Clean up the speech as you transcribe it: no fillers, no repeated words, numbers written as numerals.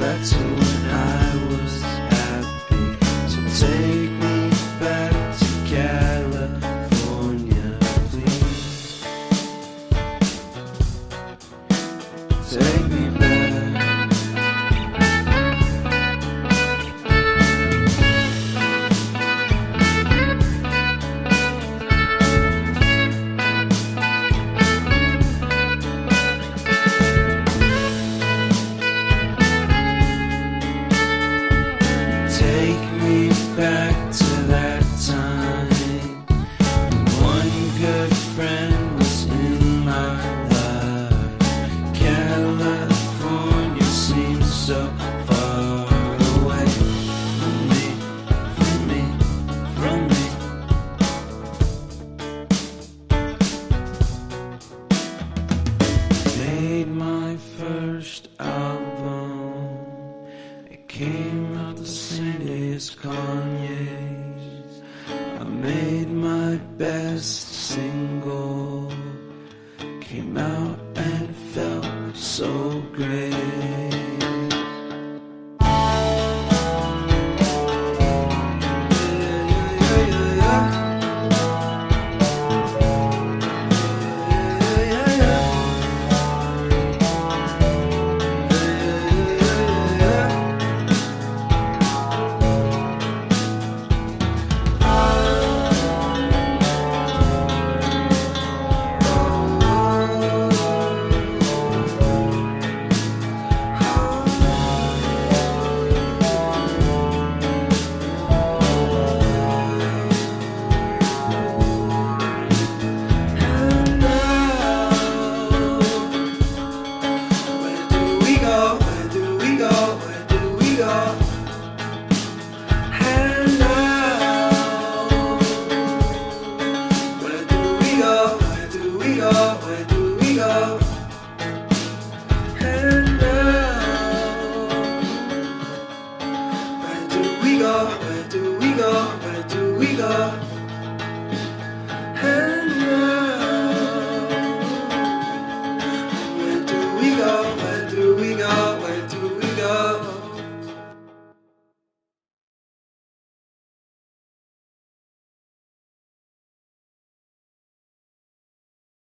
back to when I was happy. So take me back to California, please. Take me back. Take me back to that time when one good friend was in my life. California seems so far away from me, from me, from me. Made my first album. It came out the same day as Kanye's. I made my best single. Came out and felt so great. Where do we go?